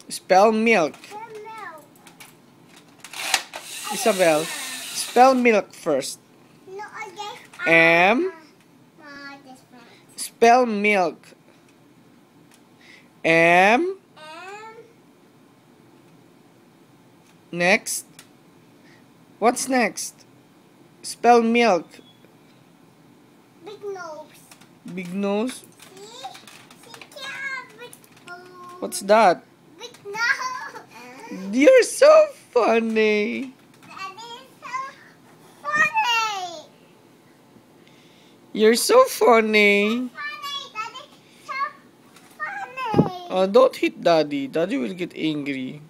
Spell milk. Isabel, spell milk first. M. Spell milk. M. Next. What's next? Spell milk. Big nose. Big nose. See? What's that? Big nose. You're so funny. That is so funny. You're so funny. That is so funny. Don't hit Daddy. Daddy will get angry.